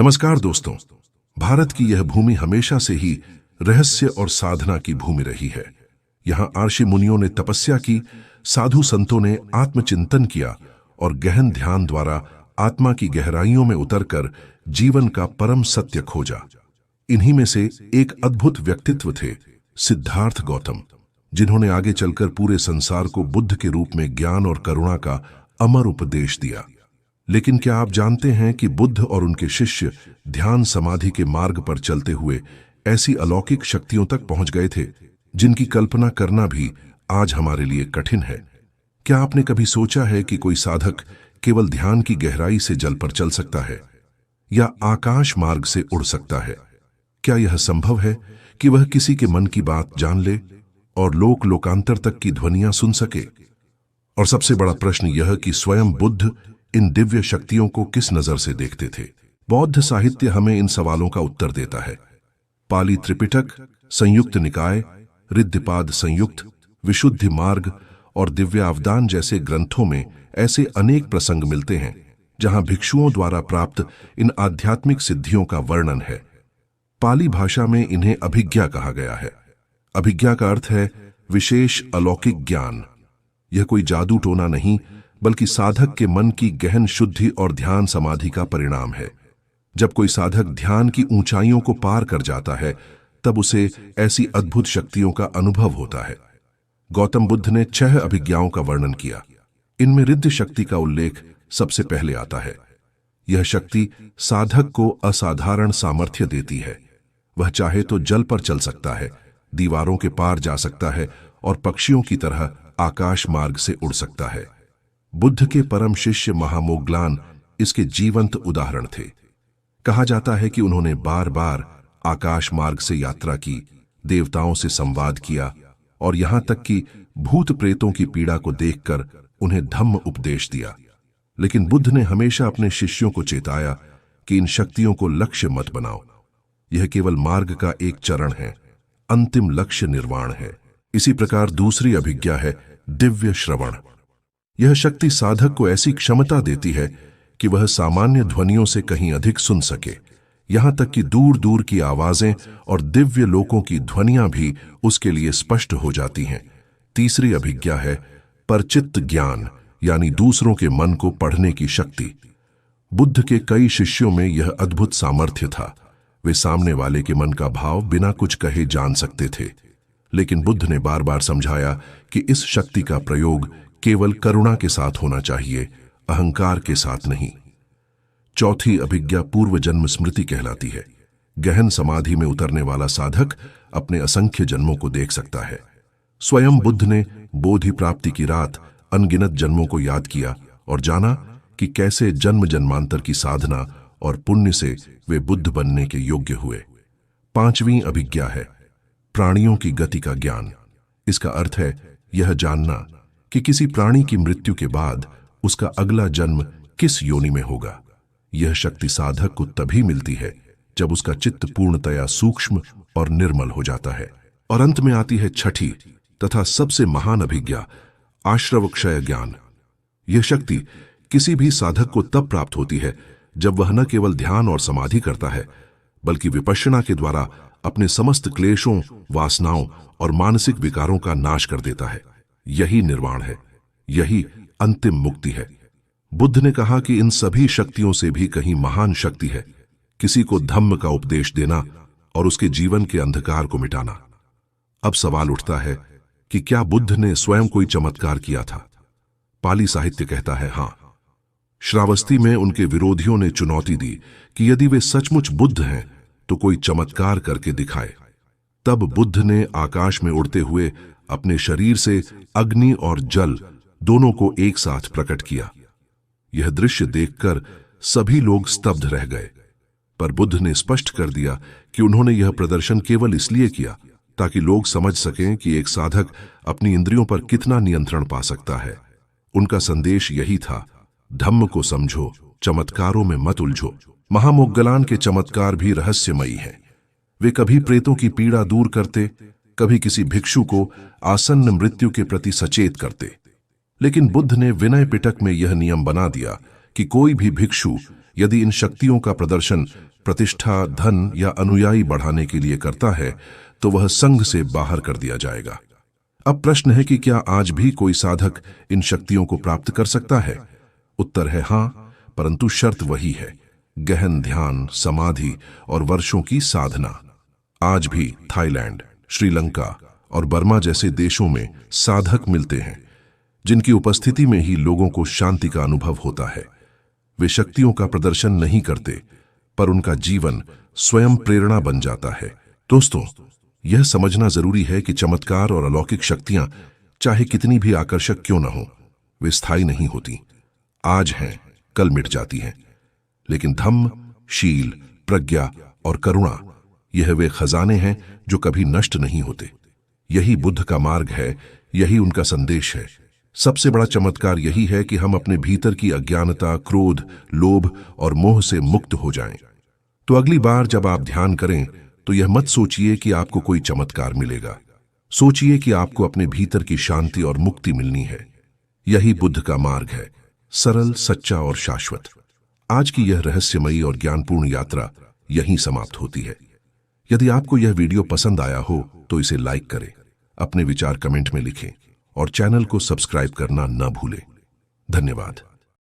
नमस्कार दोस्तों। भारत की यह भूमि हमेशा से ही रहस्य और साधना की भूमि रही है। यहाँ ऋषि मुनियों ने तपस्या की, साधु संतों ने आत्मचिंतन किया और गहन ध्यान द्वारा आत्मा की गहराइयों में उतरकर जीवन का परम सत्य खोजा। इन्हीं में से एक अद्भुत व्यक्तित्व थे सिद्धार्थ गौतम, जिन्होंने आगे चलकर पूरे संसार को बुद्ध के रूप में ज्ञान और करुणा का अमर उपदेश दिया। लेकिन क्या आप जानते हैं कि बुद्ध और उनके शिष्य ध्यान समाधि के मार्ग पर चलते हुए ऐसी अलौकिक शक्तियों तक पहुंच गए थे जिनकी कल्पना करना भी आज हमारे लिए कठिन है। क्या आपने कभी सोचा है कि कोई साधक केवल ध्यान की गहराई से जल पर चल सकता है या आकाश मार्ग से उड़ सकता है? क्या यह संभव है कि वह किसी के मन की बात जान ले और लोक लोकांतर तक की ध्वनियां सुन सके? और सबसे बड़ा प्रश्न यह कि स्वयं बुद्ध इन दिव्य शक्तियों को किस नजर से देखते थे? बौद्ध साहित्य हमें इन सवालों का उत्तर देता है। पाली त्रिपिटक, संयुक्त निकाय, ऋद्धिपाद संयुक्त, विशुद्धि मार्ग और दिव्यावदान जैसे ग्रंथों में ऐसे अनेक प्रसंग मिलते हैं जहां भिक्षुओं द्वारा प्राप्त इन आध्यात्मिक सिद्धियों का वर्णन है। पाली भाषा में इन्हें अभिज्ञा कहा गया है। अभिज्ञा का अर्थ है विशेष अलौकिक ज्ञान। यह कोई जादू टोना नहीं, बल्कि साधक के मन की गहन शुद्धि और ध्यान समाधि का परिणाम है। जब कोई साधक ध्यान की ऊंचाइयों को पार कर जाता है, तब उसे ऐसी अद्भुत शक्तियों का अनुभव होता है। गौतम बुद्ध ने 6 अभिज्ञाओं का वर्णन किया। इनमें रिद्धि शक्ति का उल्लेख सबसे पहले आता है। यह शक्ति साधक को असाधारण सामर्थ्य देती है। वह चाहे तो जल पर चल सकता है, दीवारों के पार जा सकता है और पक्षियों की तरह आकाश मार्ग से उड़ सकता है। बुद्ध के परम शिष्य महामोग्गलान इसके जीवंत उदाहरण थे। कहा जाता है कि उन्होंने बार बार आकाश मार्ग से यात्रा की, देवताओं से संवाद किया और यहां तक कि भूत प्रेतों की पीड़ा को देखकर उन्हें धम्म उपदेश दिया। लेकिन बुद्ध ने हमेशा अपने शिष्यों को चेताया कि इन शक्तियों को लक्ष्य मत बनाओ। यह केवल मार्ग का एक चरण है, अंतिम लक्ष्य निर्वाण है। इसी प्रकार दूसरी अभिज्ञा है दिव्य श्रवण। यह शक्ति साधक को ऐसी क्षमता देती है कि वह सामान्य ध्वनियों से कहीं अधिक सुन सके, यहां तक कि दूर दूर की आवाजें और दिव्य लोकों की ध्वनियां भी उसके लिए स्पष्ट हो जाती हैं। तीसरी अभिज्ञा है परचित्त ज्ञान, यानी दूसरों के मन को पढ़ने की शक्ति। बुद्ध के कई शिष्यों में यह अद्भुत सामर्थ्य था। वे सामने वाले के मन का भाव बिना कुछ कहे जान सकते थे। लेकिन बुद्ध ने बार बार समझाया कि इस शक्ति का प्रयोग केवल करुणा के साथ होना चाहिए, अहंकार के साथ नहीं। चौथी अभिज्ञा पूर्व जन्म स्मृति कहलाती है। गहन समाधि में उतरने वाला साधक अपने असंख्य जन्मों को देख सकता है। स्वयं बुद्ध ने बोधि प्राप्ति की रात अनगिनत जन्मों को याद किया और जाना कि कैसे जन्म जन्मांतर की साधना और पुण्य से वे बुद्ध बनने के योग्य हुए। पांचवी अभिज्ञा है प्राणियों की गति का ज्ञान। इसका अर्थ है यह जानना कि किसी प्राणी की मृत्यु के बाद उसका अगला जन्म किस योनि में होगा। यह शक्ति साधक को तभी मिलती है जब उसका चित्त पूर्णतया सूक्ष्म और निर्मल हो जाता है। और अंत में आती है छठी तथा सबसे महान अभिज्ञा आश्रव क्षय ज्ञान। यह शक्ति किसी भी साधक को तब प्राप्त होती है जब वह न केवल ध्यान और समाधि करता है, बल्कि विपश्यना के द्वारा अपने समस्त क्लेशों, वासनाओं और मानसिक विकारों का नाश कर देता है। यही निर्वाण है, यही अंतिम मुक्ति है। बुद्ध ने कहा कि इन सभी शक्तियों से भी कहीं महान शक्ति है किसी को धम्म का उपदेश देना और उसके जीवन के अंधकार को मिटाना। अब सवाल उठता है कि क्या बुद्ध ने स्वयं कोई चमत्कार किया था? पाली साहित्य कहता है हां। श्रावस्ती में उनके विरोधियों ने चुनौती दी कि यदि वे सचमुच बुद्ध हैं तो कोई चमत्कार करके दिखाए। तब बुद्ध ने आकाश में उड़ते हुए अपने शरीर से अग्नि और जल दोनों को एक साथ प्रकट किया। यह दृश्य देखकर सभी लोग स्तब्ध रह गए, पर बुद्ध ने स्पष्ट कर दिया कि उन्होंने यह प्रदर्शन केवल इसलिए किया ताकि लोग समझ सकें कि एक साधक अपनी इंद्रियों पर कितना नियंत्रण पा सकता है। उनका संदेश यही था, धम्म को समझो, चमत्कारों में मत उलझो। महामोग्गलान के चमत्कार भी रहस्यमयी हैं। वे कभी प्रेतों की पीड़ा दूर करते, कभी किसी भिक्षु को आसन्न मृत्यु के प्रति सचेत करते। लेकिन बुद्ध ने विनय पिटक में यह नियम बना दिया कि कोई भी भिक्षु यदि इन शक्तियों का प्रदर्शन प्रतिष्ठा, धन या अनुयायी बढ़ाने के लिए करता है तो वह संघ से बाहर कर दिया जाएगा। अब प्रश्न है कि क्या आज भी कोई साधक इन शक्तियों को प्राप्त कर सकता है? उत्तर है हां, परंतु शर्त वही है, गहन ध्यान, समाधि और वर्षों की साधना। आज भी थाईलैंड, श्रीलंका और बर्मा जैसे देशों में साधक मिलते हैं जिनकी उपस्थिति में ही लोगों को शांति का अनुभव होता है। वे शक्तियों का प्रदर्शन नहीं करते, पर उनका जीवन स्वयं प्रेरणा बन जाता है। दोस्तों, यह समझना जरूरी है कि चमत्कार और अलौकिक शक्तियां चाहे कितनी भी आकर्षक क्यों न हो, वे स्थायी नहीं होती। आज हैं, कल मिट जाती हैं। लेकिन धम्म, शील, प्रज्ञा और करुणा, यह वे खजाने हैं जो कभी नष्ट नहीं होते। यही बुद्ध का मार्ग है, यही उनका संदेश है। सबसे बड़ा चमत्कार यही है कि हम अपने भीतर की अज्ञानता, क्रोध, लोभ और मोह से मुक्त हो जाएं। तो अगली बार जब आप ध्यान करें तो यह मत सोचिए कि आपको कोई चमत्कार मिलेगा। सोचिए कि आपको अपने भीतर की शांति और मुक्ति मिलनी है। यही बुद्ध का मार्ग है, सरल, सच्चा और शाश्वत। आज की यह रहस्यमयी और ज्ञानपूर्ण यात्रा यहीं समाप्त होती है। यदि आपको यह वीडियो पसंद आया हो तो इसे लाइक करें, अपने विचार कमेंट में लिखें और चैनल को सब्सक्राइब करना न भूलें। धन्यवाद।